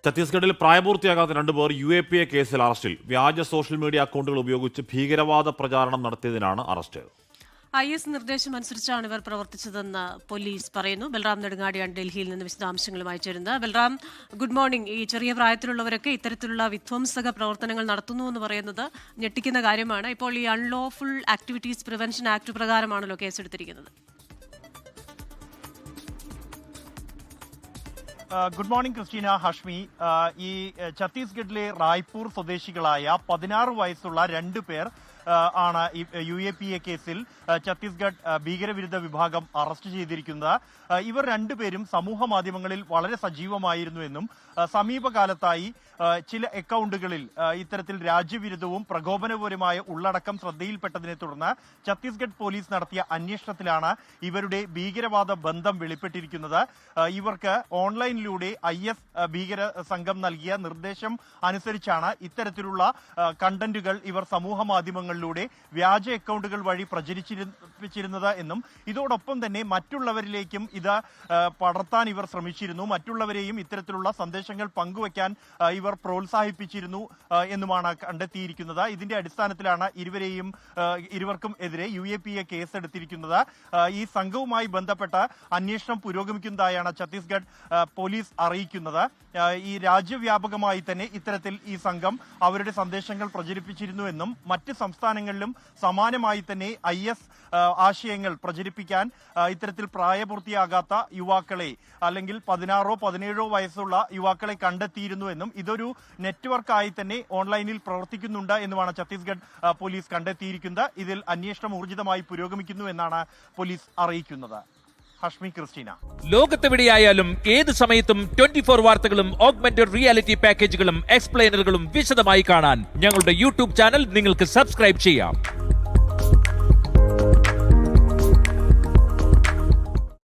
ഛത്തീസ്ഗഡിൽ പ്രായപൂർത്തിയാകാത്ത രണ്ടുപേർ UAPA കേസിൽ അറസ്റ്റിൽ. വ്യാജ സോഷ്യൽ മീഡിയ അക്കൗണ്ടുകൾ ഉപയോഗിച്ച് ഭീകരവാദ പ്രചാരണം നടത്തിയതിനാണ് അറസ്റ്റ്. IS നിർദ്ദേശമനുസരിച്ചാണ് ഇവർ പ്രവർത്തിച്ചതെന്ന് പോലീസ് പറയുന്നു. ബൽറാം നെടുങ്ങാടിയാണ് ഡൽഹിയിൽ നിന്ന് വിശദാംശങ്ങളുമായി ചേരുന്നത്. Balram, good morning. ഈ ചെറിയ പ്രായത്തിലുള്ളവരൊക്കെ ഇത്തരത്തിലുള്ള വിധ്വംസക പ്രവർത്തനങ്ങൾ നടത്തുന്നു എന്ന് പറയുന്നത് ഞെട്ടിക്കുന്ന കാര്യമാണ്. ഇപ്പോൾ ഈ അൺലോഫുൾ ആക്ടിവിറ്റീസ് പ്രിവെൻഷൻ ആക്ട് പ്രകാരമാണല്ലോ കേസെടുത്തിരിക്കുന്നത്. Good morning Christina, Hashmi. ഈ ഛത്തീസ്ഗഡിലെ റായ്പൂർ സ്വദേശികളായ 16 വയസ്സുള്ള 2 പേർ ആണ് ഈ UAPA കേസിൽ ഛത്തീസ്ഗഡ് ഭീകരവിരുദ്ധ വിഭാഗം അറസ്റ്റ് ചെയ്തിരിക്കുന്നത്. ഇവർ 2 പേരും സമൂഹ മാധ്യമങ്ങളിൽ വളരെ സജീവമായിരുന്നുവെന്നും സമീപകാലത്തായി ചില അക്കൗണ്ടുകളിൽ ഇത്തരത്തിൽ രാജ്യവിരുദ്ധവും പ്രകോപനപരവുമായ ഉള്ളടക്കം ശ്രദ്ധയിൽപ്പെട്ടതിനെ തുടർന്ന് ഛത്തീസ്ഗഡ് പോലീസ് നടത്തിയ അന്വേഷണത്തിലാണ് ഇവരുടെ ഭീകരവാദ ബന്ധം വെളിപ്പെട്ടിരിക്കുന്നത്. ഇവർക്ക് ഓൺലൈനിലൂടെ IS ഭീകര സംഘം നൽകിയ നിർദ്ദേശം അനുസരിച്ചാണ് ഇത്തരത്തിലുള്ള കണ്ടന്റുകൾ ഇവർ സമൂഹ മാധ്യമങ്ങളിലൂടെ വ്യാജ അക്കൗണ്ടുകൾ വഴി പ്രചരിപ്പിച്ചിരുന്നത് എന്നും ഇതോടൊപ്പം തന്നെ മറ്റുള്ളവരിലേക്കും ഇത് പടർത്താൻ ഇവർ ശ്രമിച്ചിരുന്നു, മറ്റുള്ളവരെയും ഇത്തരത്തിലുള്ള സന്ദേശങ്ങൾ പങ്കുവയ്ക്കാൻ ഇവർ പ്രോത്സാഹിപ്പിച്ചിരുന്നു എന്നുമാണ് കണ്ടെത്തിയിരിക്കുന്നത്. ഇതിന്റെ അടിസ്ഥാനത്തിലാണ് ഇരുവർക്കും എതിരെ UAPA കേസെടുത്തിരിക്കുന്നത്. ഈ സംഘവുമായി ബന്ധപ്പെട്ട അന്വേഷണം പുരോഗമിക്കുന്നതായാണ് ഛത്തീസ്ഗഡ് പോലീസ് അറിയിക്കുന്നത്. ഈ രാജ്യവ്യാപകമായി തന്നെ ഇത്തരത്തിൽ ഈ സംഘം അവരുടെ സന്ദേശങ്ങൾ പ്രചരിപ്പിച്ചിരുന്നുവെന്നും മറ്റ് സംസ്ഥാനങ്ങളിലും സമാനമായി തന്നെ IS ആശയങ്ങൾ പ്രചരിപ്പിക്കാൻ ഇത്തരത്തിൽ പ്രായപൂർത്തിയാകാത്ത യുവാക്കളെ അല്ലെങ്കിൽ 16 17 വയസ്സുള്ള യുവാക്കളെ കണ്ടെത്തിയിരുന്നുവെന്നും ഇതൊരു നെറ്റ്വർക്കായി തന്നെ ഓൺലൈനിൽ പ്രവർത്തിക്കുന്നുണ്ട് എന്നുമാണ് ഛത്തീസ്ഗഡ് പോലീസ് കണ്ടെത്തിയിരിക്കുന്നത്. ഇതിൽ അന്വേഷണം ഊർജിതമായി പുരോഗമിക്കുന്നു എന്നാണ് പോലീസ് അറിയിക്കുന്നത്. ഹഷ്മി, ക്രിസ്റ്റീന. ലോകത്തെവിടെയായാലും ഏത് സമയത്തും 24 വാർത്തകളും ഓഗ്മെന്റഡ് റിയാലിറ്റി പാക്കേജുകളും എക്സ്പ്ലെയിനറുകളും വിശദമായി കാണാൻ ഞങ്ങളുടെ YouTube ചാനൽ നിങ്ങൾക്ക് സബ്സ്ക്രൈബ് ചെയ്യാം.